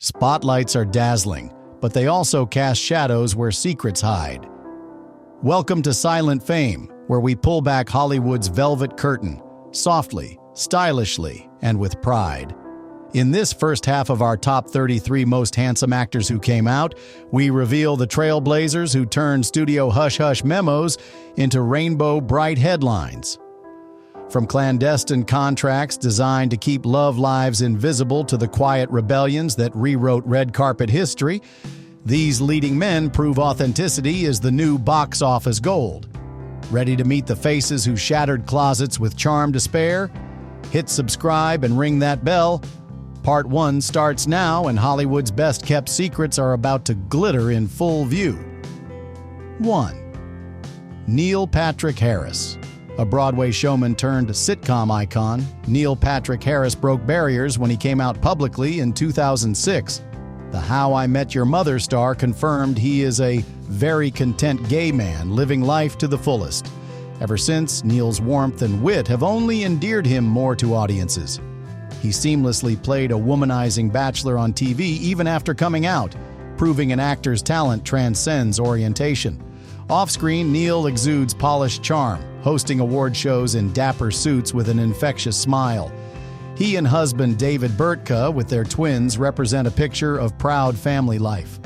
Spotlights are dazzling, but they also cast shadows where secrets hide. Welcome to Silent Fame, where we pull back Hollywood's velvet curtain, softly, stylishly, and with pride. In this first half of our top 33 most handsome actors who came out, we reveal the trailblazers who turned studio hush-hush memos into rainbow bright headlines. From clandestine contracts designed to keep love lives invisible to the quiet rebellions that rewrote red carpet history, these leading men prove authenticity is the new box office gold. Ready to meet the faces who shattered closets with charm to spare? Hit subscribe and ring that bell. Part 1 starts now, and Hollywood's best-kept secrets are about to glitter in full view. 1. Neil Patrick Harris. A Broadway showman turned sitcom icon, Neil Patrick Harris broke barriers when he came out publicly in 2006. The How I Met Your Mother star confirmed he is a very content gay man living life to the fullest. Ever since, Neil's warmth and wit have only endeared him more to audiences. He seamlessly played a womanizing bachelor on TV even after coming out, proving an actor's talent transcends orientation. Off-screen, Neil exudes polished charm, hosting award shows in dapper suits with an infectious smile. He and husband David Burtka, with their twins, represent a picture of proud family life.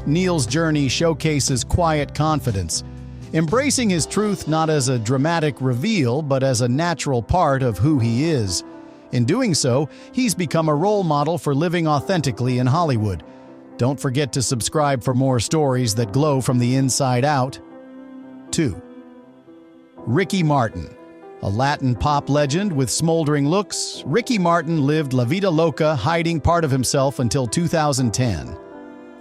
Neil's journey showcases quiet confidence, embracing his truth not as a dramatic reveal, but as a natural part of who he is. In doing so, he's become a role model for living authentically in Hollywood. Don't forget to subscribe for more stories that glow from the inside out. 2. Ricky Martin. A Latin pop legend with smoldering looks, Ricky Martin lived La Vida Loca, hiding part of himself until 2010.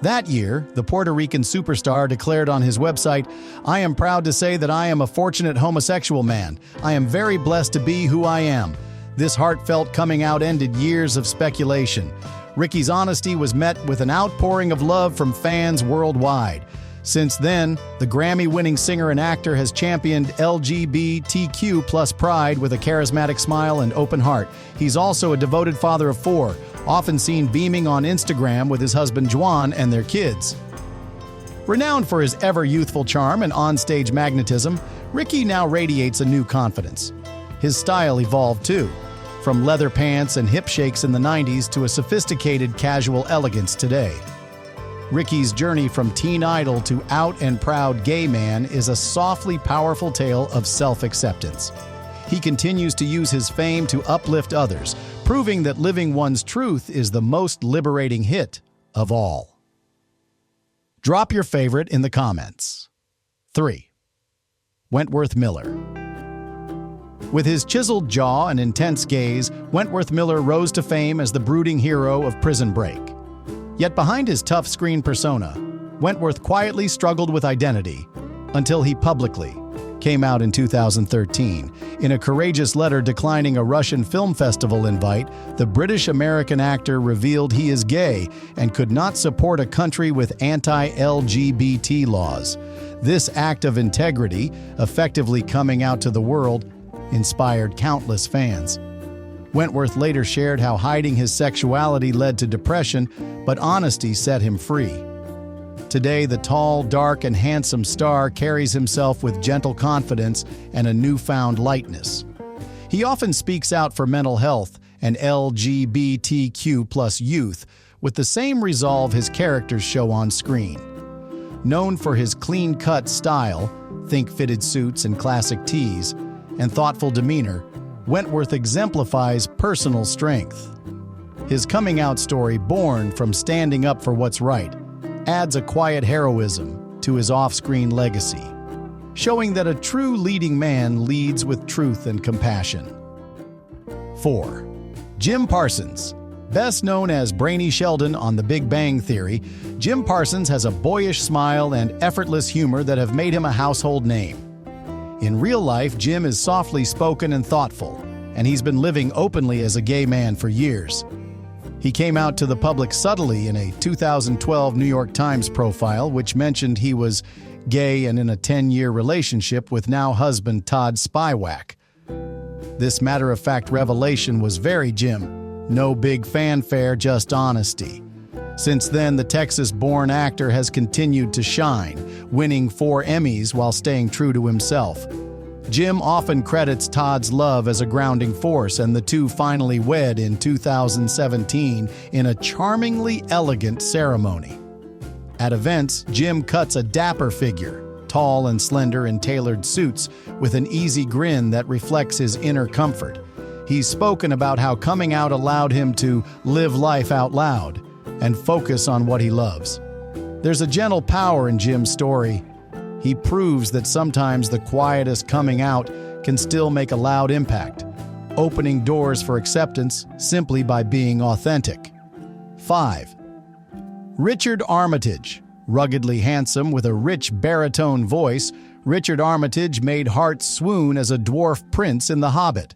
That year, the Puerto Rican superstar declared on his website, "I am proud to say that I am a fortunate homosexual man. I am very blessed to be who I am." This heartfelt coming out ended years of speculation. Ricky's honesty was met with an outpouring of love from fans worldwide. Since then, the Grammy-winning singer and actor has championed LGBTQ plus pride with a charismatic smile and open heart. He's also a devoted father of 4, often seen beaming on Instagram with his husband Juan and their kids. Renowned for his ever-youthful charm and onstage magnetism, Ricky now radiates a new confidence. His style evolved too, from leather pants and hip shakes in the 90s to a sophisticated casual elegance today. Ricky's journey from teen idol to out and proud gay man is a softly powerful tale of self-acceptance. He continues to use his fame to uplift others, proving that living one's truth is the most liberating hit of all. Drop your favorite in the comments. 3. Wentworth Miller. With his chiseled jaw and intense gaze, Wentworth Miller rose to fame as the brooding hero of Prison Break. Yet behind his tough screen persona, Wentworth quietly struggled with identity until he publicly came out in 2013. In a courageous letter declining a Russian film festival invite, the British-American actor revealed he is gay and could not support a country with anti-LGBT laws. This act of integrity, effectively coming out to the world, inspired countless fans. Wentworth later shared how hiding his sexuality led to depression, but honesty set him free. Today, the tall, dark, and handsome star carries himself with gentle confidence and a newfound lightness. He often speaks out for mental health and LGBTQ+ youth with the same resolve his characters show on screen. Known for his clean-cut style, think fitted suits and classic tees, and thoughtful demeanor, Wentworth exemplifies personal strength. His coming-out story, born from standing up for what's right, adds a quiet heroism to his off-screen legacy, showing that a true leading man leads with truth and compassion. 4. Jim Parsons. Best known as Brainy Sheldon on The Big Bang Theory, Jim Parsons has a boyish smile and effortless humor that have made him a household name. In real life, Jim is softly spoken and thoughtful, and he's been living openly as a gay man for years. He came out to the public subtly in a 2012 New York Times profile, which mentioned he was gay and in a 10-year relationship with now husband Todd Spywak. This matter-of-fact revelation was very Jim. No big fanfare, just honesty. Since then, the Texas-born actor has continued to shine, winning 4 Emmys while staying true to himself. Jim often credits Todd's love as a grounding force, and the two finally wed in 2017 in a charmingly elegant ceremony. At events, Jim cuts a dapper figure, tall and slender in tailored suits, with an easy grin that reflects his inner comfort. He's spoken about how coming out allowed him to live life out loud and focus on what he loves. There's a gentle power in Jim's story. He proves that sometimes the quietest coming out can still make a loud impact, opening doors for acceptance simply by being authentic. 5. Richard Armitage. Ruggedly handsome with a rich baritone voice, Richard Armitage made hearts swoon as a dwarf prince in The Hobbit.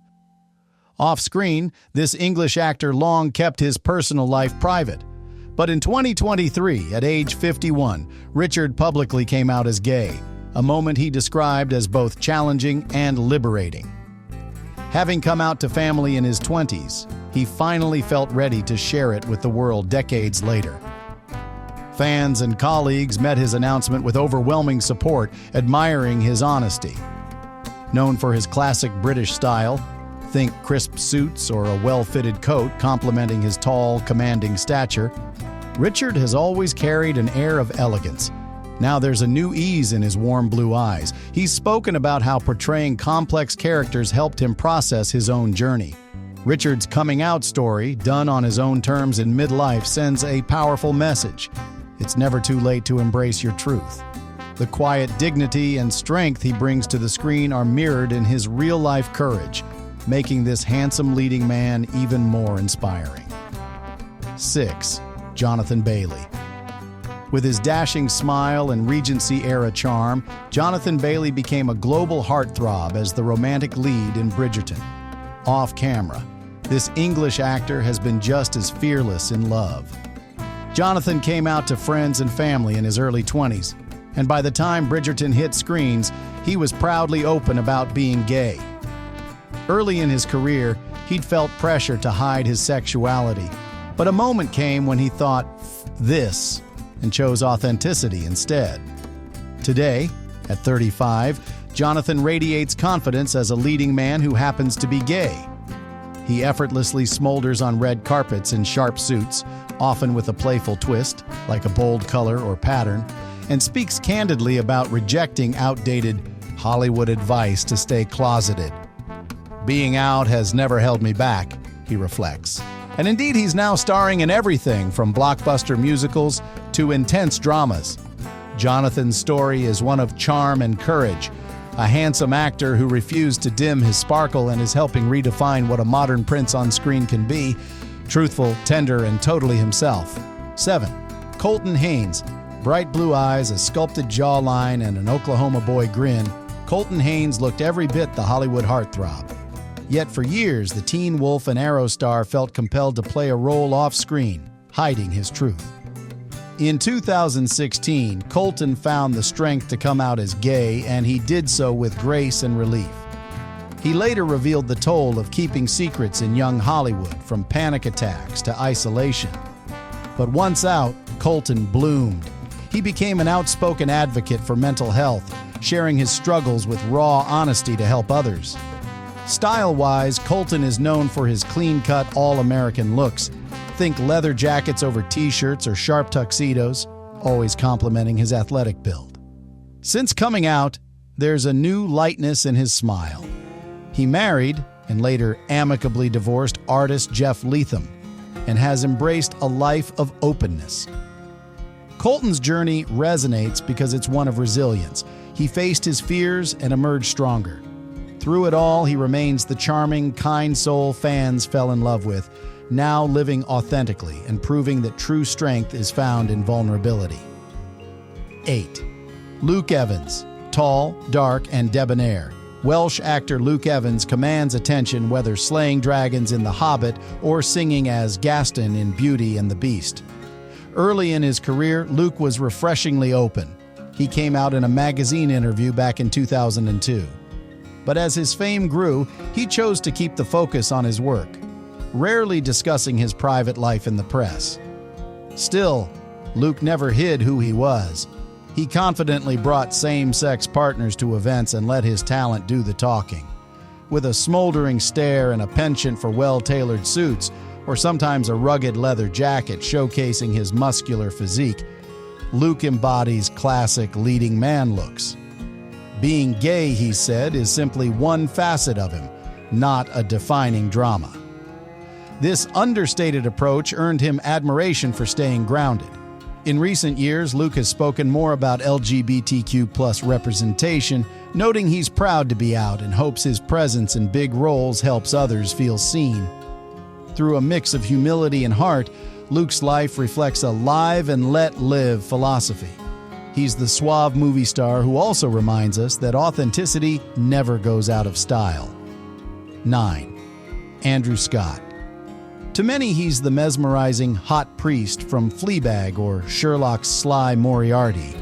Off-screen, this English actor long kept his personal life private. But in 2023, at age 51, Richard publicly came out as gay, a moment he described as both challenging and liberating. Having come out to family in his 20s, he finally felt ready to share it with the world decades later. Fans and colleagues met his announcement with overwhelming support, admiring his honesty. Known for his classic British style, think crisp suits or a well-fitted coat complementing his tall, commanding stature, Richard has always carried an air of elegance. Now there's a new ease in his warm blue eyes. He's spoken about how portraying complex characters helped him process his own journey. Richard's coming out story, done on his own terms in midlife, sends a powerful message. It's never too late to embrace your truth. The quiet dignity and strength he brings to the screen are mirrored in his real-life courage, making this handsome leading man even more inspiring. 6. Jonathan Bailey. With his dashing smile and Regency-era charm, Jonathan Bailey became a global heartthrob as the romantic lead in Bridgerton. Off-camera, this English actor has been just as fearless in love. Jonathan came out to friends and family in his early 20s, and by the time Bridgerton hit screens, he was proudly open about being gay. Early in his career, he'd felt pressure to hide his sexuality, but a moment came when he thought, this, and chose authenticity instead. Today, at 35, Jonathan radiates confidence as a leading man who happens to be gay. He effortlessly smolders on red carpets in sharp suits, often with a playful twist, like a bold color or pattern, and speaks candidly about rejecting outdated Hollywood advice to stay closeted. Being out has never held me back, he reflects. And indeed, he's now starring in everything from blockbuster musicals to intense dramas. Jonathan's story is one of charm and courage, a handsome actor who refused to dim his sparkle and is helping redefine what a modern prince on screen can be, truthful, tender, and totally himself. 7. Colton Haynes. Bright blue eyes, a sculpted jawline, and an Oklahoma boy grin, Colton Haynes looked every bit the Hollywood heartthrob. Yet for years, the teen wolf and Arrow star felt compelled to play a role off-screen, hiding his truth. In 2016, Colton found the strength to come out as gay, and he did so with grace and relief. He later revealed the toll of keeping secrets in young Hollywood, from panic attacks to isolation. But once out, Colton bloomed. He became an outspoken advocate for mental health, sharing his struggles with raw honesty to help others. Style-wise, Colton is known for his clean-cut, all-American looks. Think leather jackets over t-shirts or sharp tuxedos, always complimenting his athletic build. Since coming out, there's a new lightness in his smile. He married, and later amicably divorced, artist Jeff Leatham, and has embraced a life of openness. Colton's journey resonates because it's one of resilience. He faced his fears and emerged stronger. Through it all, he remains the charming, kind soul fans fell in love with, now living authentically and proving that true strength is found in vulnerability. 8. Luke Evans. Tall, dark, and debonair, Welsh actor Luke Evans commands attention whether slaying dragons in The Hobbit or singing as Gaston in Beauty and the Beast. Early in his career, Luke was refreshingly open. He came out in a magazine interview back in 2002. But as his fame grew, he chose to keep the focus on his work, rarely discussing his private life in the press. Still, Luke never hid who he was. He confidently brought same-sex partners to events and let his talent do the talking. With a smoldering stare and a penchant for well-tailored suits, or sometimes a rugged leather jacket showcasing his muscular physique, Luke embodies classic leading man looks. Being gay, he said, is simply one facet of him, not a defining drama. This understated approach earned him admiration for staying grounded. In recent years, Luke has spoken more about LGBTQ+ representation, noting he's proud to be out and hopes his presence in big roles helps others feel seen. Through a mix of humility and heart, Luke's life reflects a live and let live philosophy. He's the suave movie star who also reminds us that authenticity never goes out of style. 9. Andrew Scott. To many, he's the mesmerizing hot priest from Fleabag or Sherlock's sly Moriarty.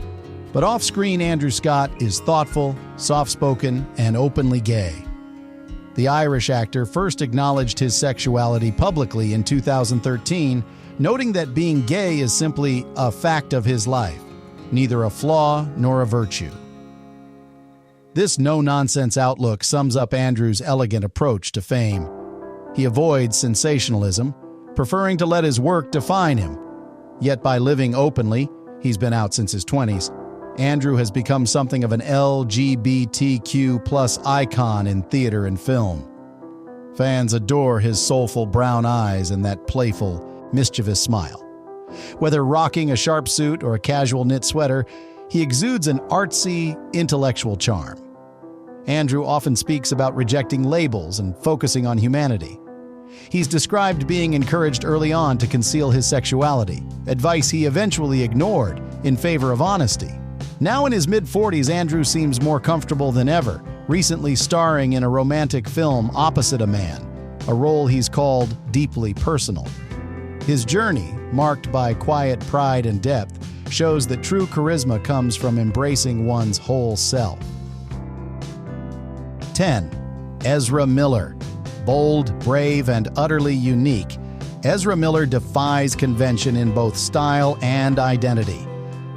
But off-screen, Andrew Scott is thoughtful, soft-spoken, and openly gay. The Irish actor first acknowledged his sexuality publicly in 2013, noting that being gay is simply a fact of his life, neither a flaw nor a virtue. This no-nonsense outlook sums up Andrew's elegant approach to fame. He avoids sensationalism, preferring to let his work define him. Yet by living openly, he's been out since his 20s, Andrew has become something of an LGBTQ+ icon in theater and film. Fans adore his soulful brown eyes and that playful, mischievous smile. Whether rocking a sharp suit or a casual knit sweater, he exudes an artsy, intellectual charm. Andrew often speaks about rejecting labels and focusing on humanity. He's described being encouraged early on to conceal his sexuality, advice he eventually ignored in favor of honesty. Now in his mid-40s, Andrew seems more comfortable than ever, recently starring in a romantic film opposite a man, a role he's called deeply personal. His journey, marked by quiet pride and depth, shows that true charisma comes from embracing one's whole self. 10. Ezra Miller. Bold, brave, and utterly unique, Ezra Miller defies convention in both style and identity.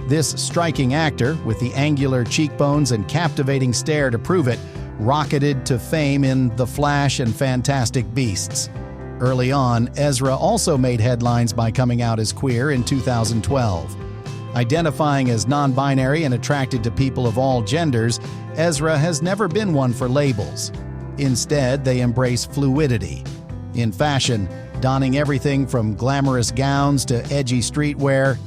This striking actor, with the angular cheekbones and captivating stare to prove it, rocketed to fame in The Flash and Fantastic Beasts. Early on, Ezra also made headlines by coming out as queer in 2012. Identifying as non-binary and attracted to people of all genders, Ezra has never been one for labels. Instead, they embrace fluidity. In fashion, donning everything from glamorous gowns to edgy streetwear,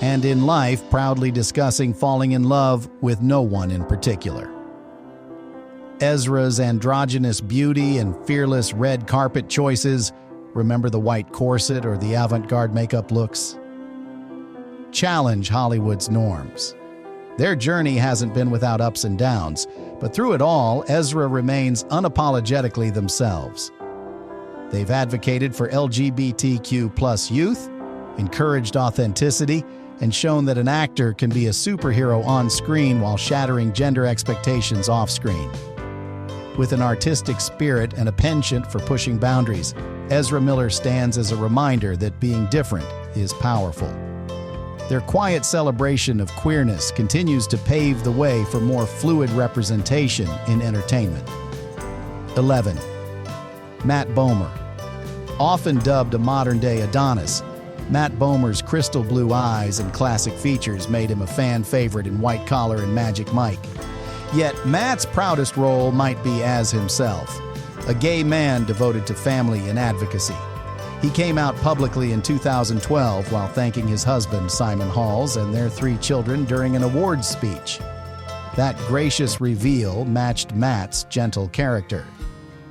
and in life, proudly discussing falling in love with no one in particular. Ezra's androgynous beauty and fearless red carpet choices, remember the white corset or the avant-garde makeup looks, challenge Hollywood's norms. Their journey hasn't been without ups and downs, but through it all, Ezra remains unapologetically themselves. They've advocated for LGBTQ+ youth, encouraged authenticity, and shown that an actor can be a superhero on screen while shattering gender expectations off-screen. With an artistic spirit and a penchant for pushing boundaries, Ezra Miller stands as a reminder that being different is powerful. Their quiet celebration of queerness continues to pave the way for more fluid representation in entertainment. 11. Matt Bomer. Often dubbed a modern-day Adonis, Matt Bomer's crystal blue eyes and classic features made him a fan favorite in White Collar and Magic Mike. Yet Matt's proudest role might be as himself, a gay man devoted to family and advocacy. He came out publicly in 2012 while thanking his husband, Simon Halls, and their 3 children during an awards speech. That gracious reveal matched Matt's gentle character.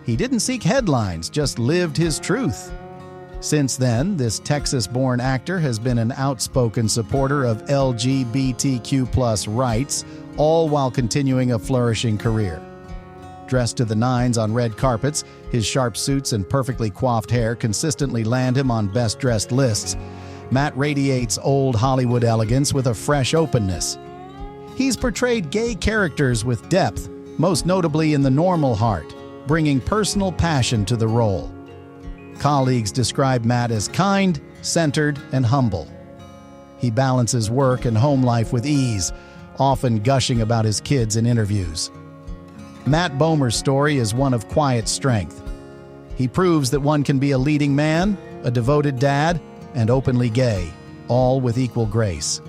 He didn't seek headlines, just lived his truth. Since then, this Texas-born actor has been an outspoken supporter of LGBTQ+ rights, all while continuing a flourishing career. Dressed to the nines on red carpets, his sharp suits and perfectly coiffed hair consistently land him on best-dressed lists. Matt radiates old Hollywood elegance with a fresh openness. He's portrayed gay characters with depth, most notably in The Normal Heart, bringing personal passion to the role. Colleagues describe Matt as kind, centered, and humble. He balances work and home life with ease, often gushing about his kids in interviews. Matt Bomer's story is one of quiet strength. He proves that one can be a leading man, a devoted dad, and openly gay, all with equal grace.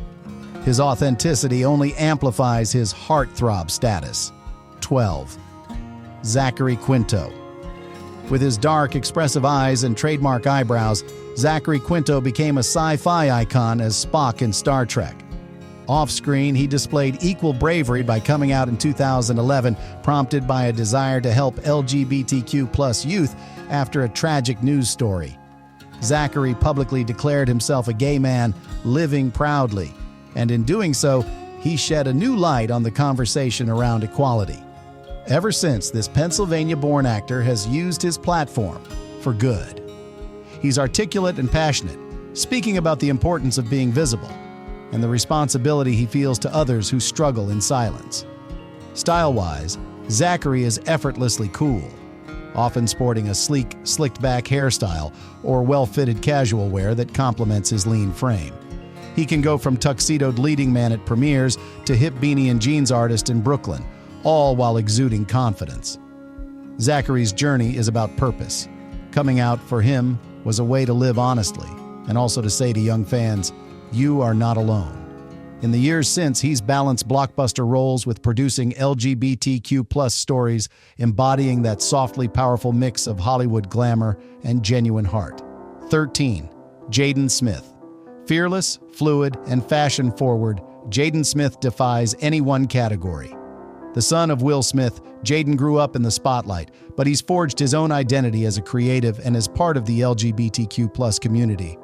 His authenticity only amplifies his heartthrob status. 12. Zachary Quinto. With his dark, expressive eyes and trademark eyebrows, Zachary Quinto became a sci-fi icon as Spock in Star Trek. Off-screen, he displayed equal bravery by coming out in 2011, prompted by a desire to help LGBTQ+ youth after a tragic news story. Zachary publicly declared himself a gay man living proudly, and in doing so, he shed a new light on the conversation around equality. Ever since, this Pennsylvania-born actor has used his platform for good. He's articulate and passionate, speaking about the importance of being visible and the responsibility he feels to others who struggle in silence. Style-wise, Zachary is effortlessly cool, often sporting a sleek, slicked-back hairstyle or well-fitted casual wear that complements his lean frame. He can go from tuxedoed leading man at premieres to hip beanie and jeans artist in Brooklyn, all while exuding confidence. Zachary's journey is about purpose. Coming out for him was a way to live honestly, and also to say to young fans, you are not alone. In the years since, he's balanced blockbuster roles with producing LGBTQ+ stories, embodying that softly powerful mix of Hollywood glamour and genuine heart. 13. Jaden Smith. Fearless, fluid, and fashion-forward, Jaden Smith defies any one category. The son of Will Smith, Jaden grew up in the spotlight, but he's forged his own identity as a creative and as part of the LGBTQ+ community.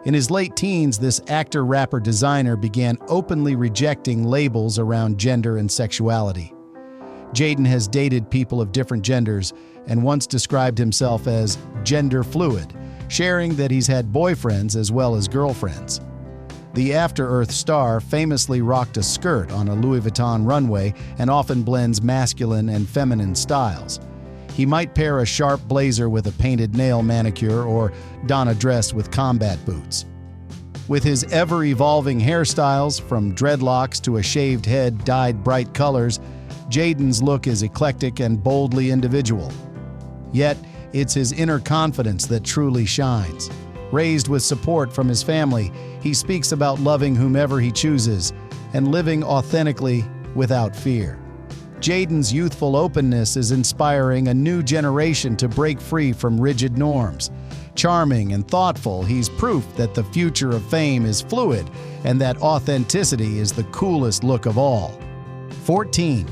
In his late teens, this actor, rapper, designer began openly rejecting labels around gender and sexuality. Jaden has dated people of different genders and once described himself as gender fluid, sharing that he's had boyfriends as well as girlfriends. The After Earth star famously rocked a skirt on a Louis Vuitton runway and often blends masculine and feminine styles. He might pair a sharp blazer with a painted nail manicure or don a dress with combat boots. With his ever-evolving hairstyles, from dreadlocks to a shaved head dyed bright colors, Jaden's look is eclectic and boldly individual. Yet, it's his inner confidence that truly shines. Raised with support from his family, he speaks about loving whomever he chooses and living authentically without fear. Jaden's youthful openness is inspiring a new generation to break free from rigid norms. Charming and thoughtful, he's proof that the future of fame is fluid and that authenticity is the coolest look of all. 14.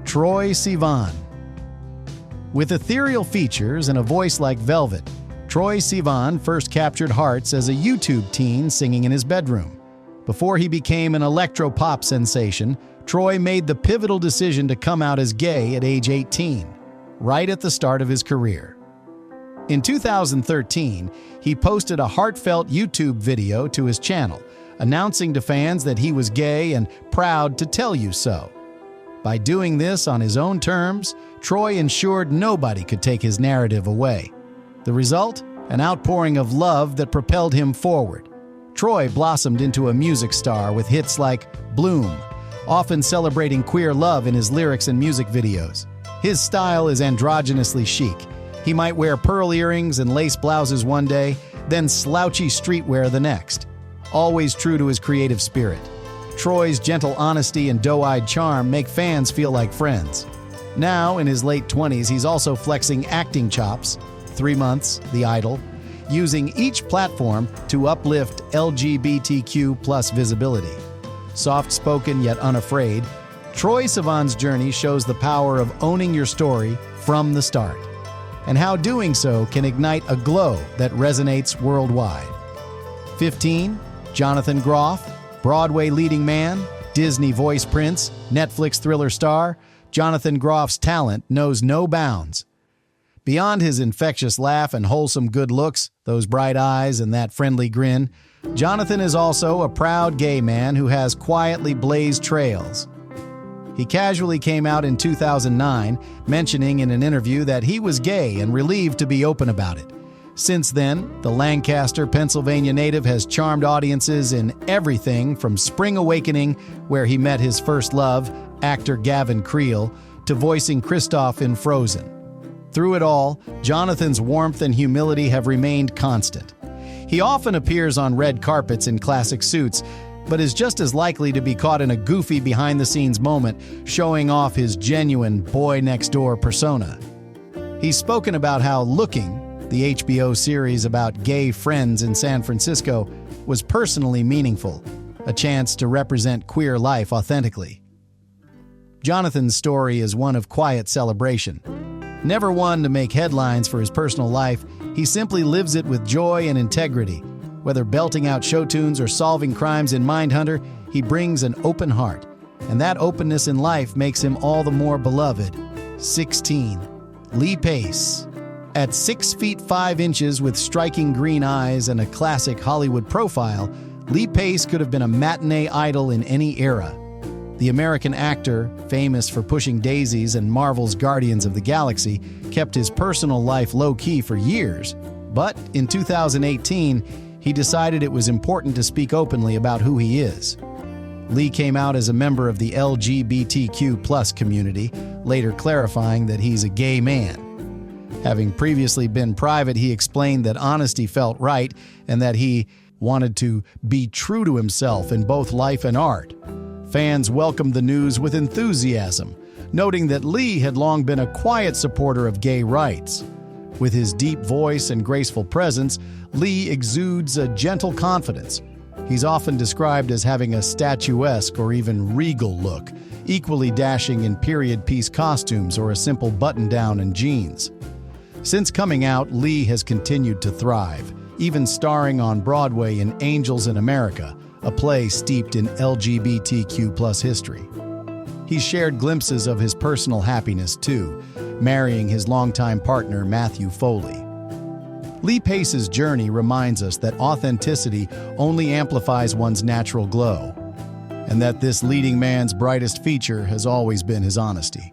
Troye Sivan. With ethereal features and a voice like velvet, Troye Sivan first captured hearts as a YouTube teen singing in his bedroom. Before he became an electro-pop sensation, Troye made the pivotal decision to come out as gay at age 18, right at the start of his career. In 2013, he posted a heartfelt YouTube video to his channel, announcing to fans that he was gay and proud to tell you so. By doing this on his own terms, Troye ensured nobody could take his narrative away. The result? An outpouring of love that propelled him forward. Troye blossomed into a music star with hits like Bloom, often celebrating queer love in his lyrics and music videos. His style is androgynously chic. He might wear pearl earrings and lace blouses one day, then slouchy streetwear the next. Always true to his creative spirit. Troye's gentle honesty and doe-eyed charm make fans feel like friends. Now, in his late 20s, he's also flexing acting chops, 3 Months, The Idol, using each platform to uplift LGBTQ+ visibility. Soft-spoken yet unafraid, Troye Sivan's journey shows the power of owning your story from the start, and how doing so can ignite a glow that resonates worldwide. 15. Jonathan Groff. Broadway leading man, Disney voice prince, Netflix thriller star, Jonathan Groff's talent knows no bounds. Beyond his infectious laugh and wholesome good looks, those bright eyes and that friendly grin, Jonathan is also a proud gay man who has quietly blazed trails. He casually came out in 2009, mentioning in an interview that he was gay and relieved to be open about it. Since then, the Lancaster, Pennsylvania native has charmed audiences in everything from Spring Awakening, where he met his first love, actor Gavin Creel, to voicing Kristoff in Frozen. Through it all, Jonathan's warmth and humility have remained constant. He often appears on red carpets in classic suits, but is just as likely to be caught in a goofy behind-the-scenes moment, showing off his genuine boy-next-door persona. He's spoken about how Looking, the HBO series about gay friends in San Francisco, was personally meaningful, a chance to represent queer life authentically. Jonathan's story is one of quiet celebration. Never one to make headlines for his personal life, he simply lives it with joy and integrity. Whether belting out show tunes or solving crimes in Mindhunter, he brings an open heart. And that openness in life makes him all the more beloved. 16. Lee Pace. At 6 feet 5 inches with striking green eyes and a classic Hollywood profile, Lee Pace could have been a matinee idol in any era. The American actor, famous for pushing daisies and Marvel's Guardians of the Galaxy, kept his personal life low-key for years. But in 2018, he decided it was important to speak openly about who he is. Lee came out as a member of the LGBTQ+ community, later clarifying that he's a gay man. Having previously been private, he explained that honesty felt right and that he wanted to be true to himself in both life and art. Fans welcomed the news with enthusiasm, noting that Lee had long been a quiet supporter of gay rights. With his deep voice and graceful presence, Lee exudes a gentle confidence. He's often described as having a statuesque or even regal look, equally dashing in period piece costumes or a simple button-down and jeans. Since coming out, Lee has continued to thrive, even starring on Broadway in Angels in America, a play steeped in LGBTQ+ history. He's shared glimpses of his personal happiness, too, marrying his longtime partner, Matthew Foley. Lee Pace's journey reminds us that authenticity only amplifies one's natural glow, and that this leading man's brightest feature has always been his honesty.